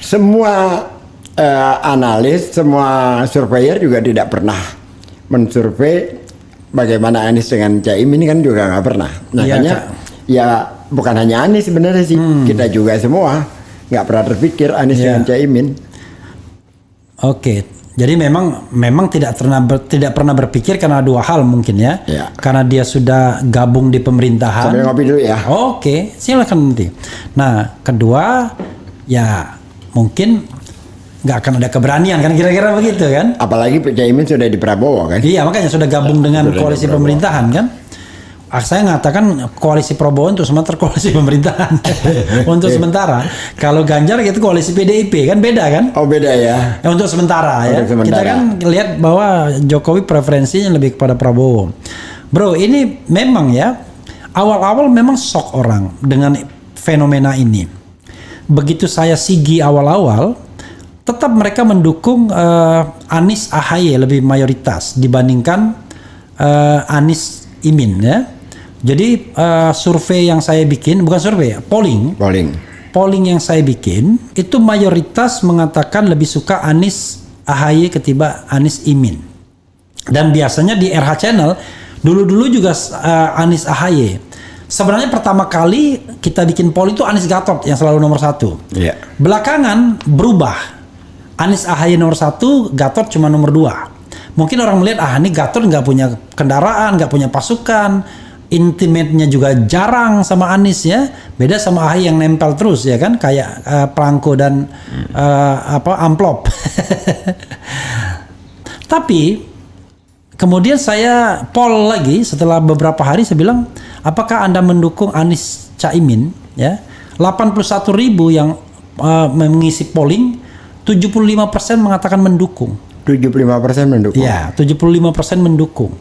semua analis, semua surveyor juga tidak pernah mensurvei bagaimana Anies dengan Caimin kan juga nggak pernah. Makanya ya bukan hanya Anies sebenarnya sih, kita juga semua nggak pernah terpikir Anies dengan Caimin. Oke, jadi memang tidak pernah berpikir karena dua hal mungkin ya. Karena dia sudah gabung di pemerintahan. Sambil ngopi dulu ya. Oke, silakan nanti. Nah, kedua ya mungkin nggak akan ada keberanian kan kira-kira begitu kan? Apalagi Caimin sudah di Prabowo kan? Iya, makanya sudah gabung dengan koalisi pemerintahan kan? Saya mengatakan koalisi Prabowo untuk sementara koalisi pemerintahan untuk sementara. Kalau Ganjar itu koalisi PDIP kan beda kan? Oh beda ya. Untuk sementara ya. Kita kan lihat bahwa Jokowi preferensinya lebih kepada Prabowo. Bro, ini memang ya awal-awal memang shock orang dengan fenomena ini. Begitu saya sigi awal-awal, tetap mereka mendukung Anies AHY lebih mayoritas dibandingkan Anies Imin ya. Jadi survei yang saya bikin, bukan survei, polling yang saya bikin itu mayoritas mengatakan lebih suka Anies AHY ketimbang Anies Imin. Dan biasanya di RH Channel dulu juga Anies AHY. Sebenarnya pertama kali kita bikin poll itu Anies Gatot yang selalu nomor 1. Belakangan berubah. Anies AHY nomor 1, Gatot cuma nomor 2. Mungkin orang melihat ini Gatot nggak punya kendaraan, nggak punya pasukan, intimate-nya juga jarang sama Anies ya. Beda sama AHY yang nempel terus ya kan, kayak perangko dan amplop. Tapi kemudian saya poll lagi setelah beberapa hari, saya bilang, apakah Anda mendukung Anies Caimin ya? 81.000 yang mengisi polling, 75% mengatakan mendukung. 75% mendukung. Ya, 75% mendukung.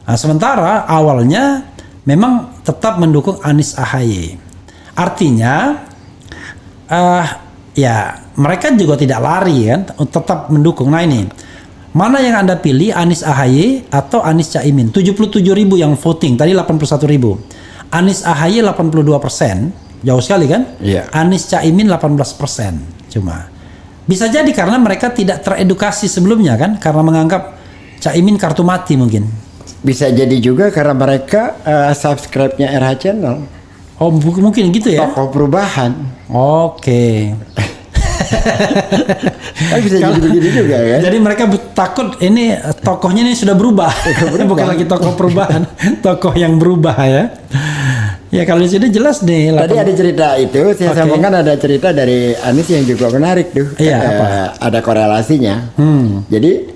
Nah, sementara awalnya memang tetap mendukung Anies AHY. Artinya ya mereka juga tidak lari kan, tetap mendukung. Nah ini, mana yang Anda pilih, Anies AHY atau Anies Caimin? 77.000 yang voting, tadi 81.000. Anies AHY 82%, jauh sekali kan? Anies Caimin 18% cuma. Bisa jadi karena mereka tidak teredukasi sebelumnya kan, karena menganggap Caimin kartu mati mungkin. Bisa jadi juga karena mereka subscribe-nya RH Channel. Oh mungkin gitu ya. Tokoh perubahan. Oke. Bisa jadi begitu juga kan. Jadi mereka takut ini tokohnya ini sudah berubah. Bukan lagi tokoh perubahan, tokoh yang berubah ya. Ya kalau di sini jelas nih. Tadi ada cerita itu, saya sambungkan ada cerita dari Anies yang juga menarik tuh. Ada korelasinya. Jadi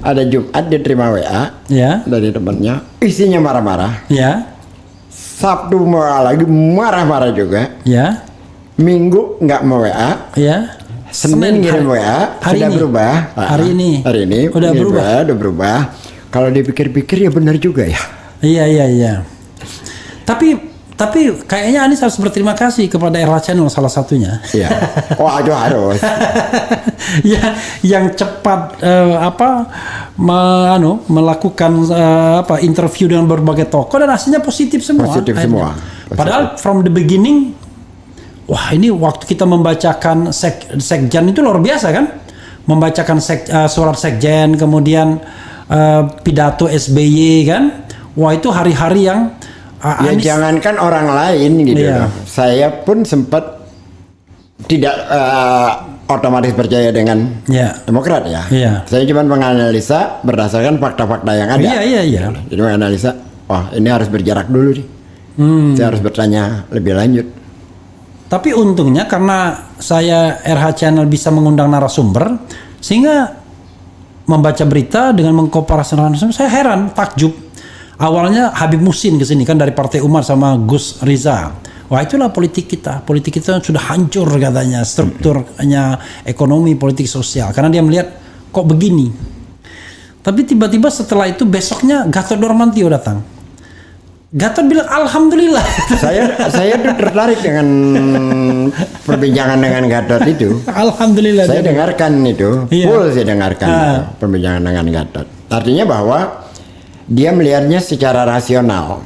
ada Jumat dia terima WA dari temannya, isinya marah-marah. Sabtu mau lagi marah-marah juga. Minggu nggak mau WA. Senin ngirim WA, sudah berubah. Hari ini udah berubah. Kalau dipikir-pikir ya benar juga ya. Iya. Tapi kayaknya Anies harus berterima kasih kepada RH Channel salah satunya. Oh aduh harus. yang cepat melakukan interview dengan berbagai tokoh dan hasilnya positif semua. Padahal from the beginning, wah ini waktu kita membacakan sekjen itu luar biasa kan? Membacakan surat sekjen, kemudian pidato SBY kan? Wah itu hari-hari yang Anies, jangankan orang lain gitu loh. Saya pun sempat tidak otomatis percaya dengan Demokrat ya. Saya cuma menganalisa berdasarkan fakta-fakta yang ada. Jadi menganalisa, wah ini harus berjarak dulu nih. Saya harus bertanya lebih lanjut. Tapi untungnya karena saya RH Channel bisa mengundang narasumber, sehingga membaca berita dengan mengkomparasikan narasumber, saya heran, takjub. Awalnya Habib Muhsin kesini kan dari Partai Umat sama Gus Riza. Wah itulah politik kita. Politik kita sudah hancur katanya, strukturnya ekonomi, politik sosial. Karena dia melihat kok begini. Tapi tiba-tiba setelah itu besoknya Gatot Nurmantio datang. Gatot bilang alhamdulillah. Saya tuh tertarik dengan perbincangan dengan Gatot itu. Alhamdulillah. Saya dengarkan itu, full saya dengarkan perbincangan dengan Gatot. Artinya bahwa dia melihatnya secara rasional.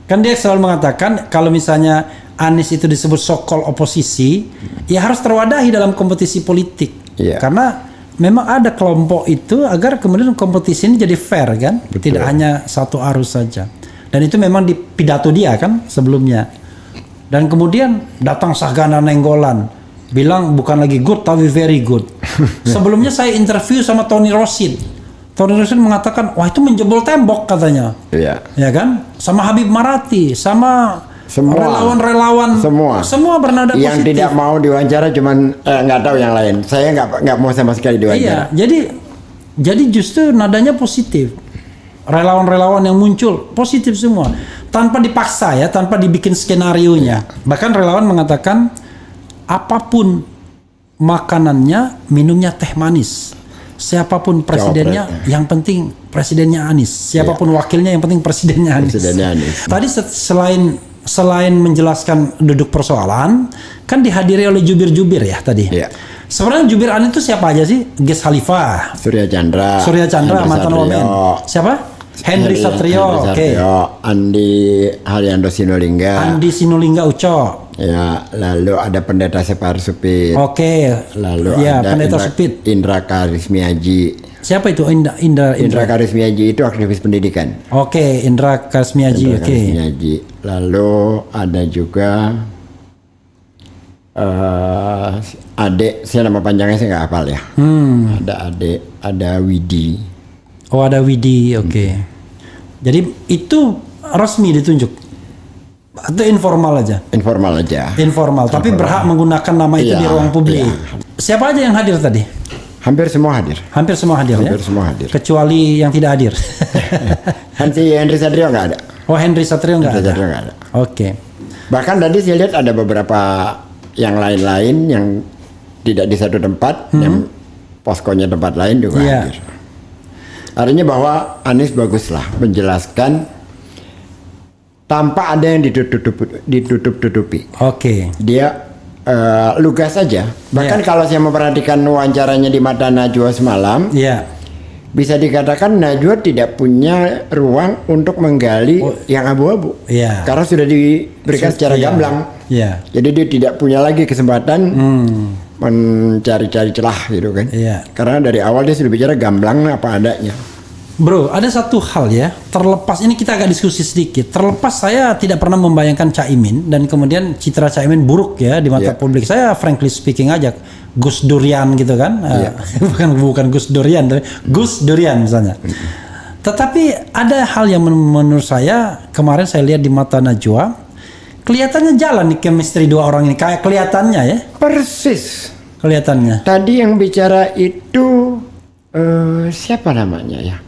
Kan dia selalu mengatakan kalau misalnya Anies itu disebut sokol oposisi, ya harus terwadahi dalam kompetisi politik. Karena memang ada kelompok itu agar kemudian kompetisi ini jadi fair kan, tidak hanya satu arus saja. Dan itu memang di pidato dia kan sebelumnya. Dan kemudian datang Sagana Nenggolan, bilang bukan lagi good tapi very good. Sebelumnya saya interview sama Tony Rosin. Tony Rosin mengatakan, wah itu menjebol tembok katanya. Ya kan? Sama Habib Marati, sama relawan-relawan semua bernada positif. Yang tidak mau diwawancara cuman nggak tahu yang lain. Saya nggak mau sama sekali diwawancara. Jadi justru nadanya positif. Relawan-relawan yang muncul positif semua, tanpa dipaksa ya, tanpa dibikin skenarionya. Bahkan relawan mengatakan apapun makanannya, minumnya teh manis. Siapapun presidennya, yang penting presidennya Anies. Siapapun wakilnya, yang penting presidennya Anies. Tadi selain menjelaskan duduk persoalan, kan dihadiri oleh jubir-jubir ya tadi. Sebenarnya jubir Anies itu siapa aja sih? Ges Khalifah, Surya Chandra, mantan wamen. Siapa? Henry Satrio, Andi Haryanto Sinulingga Uco. Ya, lalu ada Pendeta Separ Supit. Lalu ada Pendeta Supit. Indra Karismiaji. Siapa itu Indra Karismiaji itu aktivis pendidikan. Indra Karismiaji. Lalu ada juga Ade, saya nama panjangnya saya nggak hafal ya. Ada Ade, ada Widi. Ada Widi, Jadi itu resmi ditunjuk atau informal aja? Informal, tapi berhak menggunakan nama itu di ruang publik. Siapa aja yang hadir tadi? Hampir semua hadir. Kecuali yang tidak hadir. Henry Satrio nggak ada. Henry Satrio nggak ada. Bahkan tadi saya lihat ada beberapa yang lain-lain yang tidak di satu tempat, yang poskonya tempat lain juga hadir. Artinya bahwa Anies baguslah menjelaskan tanpa ada yang ditutup-tutupi. Dia lugas saja. Bahkan kalau saya memperhatikan wawancaranya di mata Najwa semalam, bisa dikatakan Najwa tidak punya ruang untuk menggali yang abu-abu. Karena sudah diberikan secara gamblang. Jadi dia tidak punya lagi kesempatan mencari-cari celah gitu kan. Karena dari awal dia sudah bicara gamblang apa adanya. Bro, ada satu hal ya, terlepas ini kita agak diskusi sedikit. Terlepas saya tidak pernah membayangkan Caimin dan kemudian citra Caimin buruk ya di mata publik. Saya frankly speaking aja Gus Durian gitu kan. bukan Gus Durian tapi Gus Durian misalnya. Tetapi ada hal yang menurut saya kemarin saya lihat di mata Najwa, kelihatannya jalan nih chemistry dua orang ini, kayak kelihatannya ya. Persis. Kelihatannya. Tadi yang bicara itu siapa namanya ya?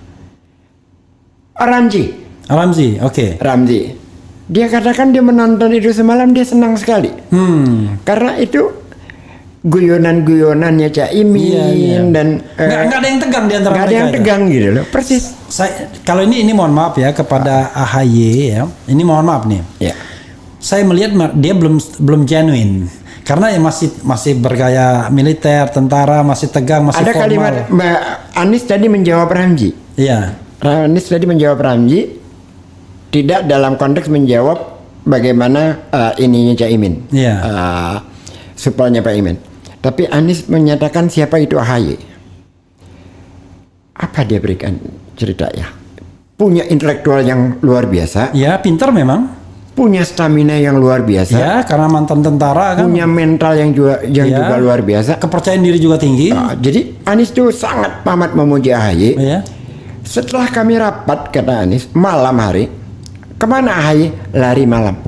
Ramzi, Ramzi. Dia katakan dia menonton itu semalam dia senang sekali. Karena itu guyonan-guyonannya Caimin dan nggak ada yang tegang di antara mereka. Nggak ada yang tegang gitu loh. Persis. Kalau ini mohon maaf ya kepada AHY ya. Ini mohon maaf nih. Saya melihat dia belum genuine. Karena ya masih bergaya militer, tentara, masih tegang, masih ada formal. Kalimat Mbak Anies tadi menjawab Ramzi. Anies tadi menjawab Ramzi tidak dalam konteks menjawab bagaimana ininya Caimin. Supelnya Pak Imin. Tapi Anies menyatakan siapa itu AHY. Apa dia berikan cerita ya? Punya intelektual yang luar biasa. Pintar memang. Punya stamina yang luar biasa. Karena mantan tentara kan. Punya mental yang juga luar biasa. Kepercayaan diri juga tinggi. Jadi Anies itu sangat amat memuji AHY. Setelah kami rapat kata Anies malam hari, kemana AHY? Lari malam.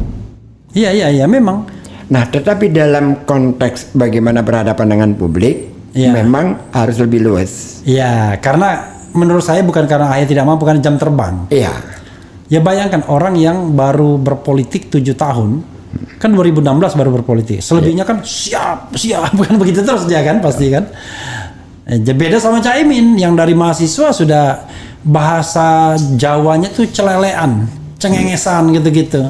Iya memang. Nah tetapi dalam konteks bagaimana berhadapan dengan publik, memang harus lebih luas. Karena menurut saya bukan karena AHY tidak mampu, bukan jam terbang. Ya bayangkan orang yang baru berpolitik 7 tahun, kan 2016 baru berpolitik. Selebihnya kan siap, bukan begitu terus dia kan pasti kan. Beda sama Caimin yang dari mahasiswa sudah bahasa Jawanya tuh celelean, cengengesan gitu-gitu.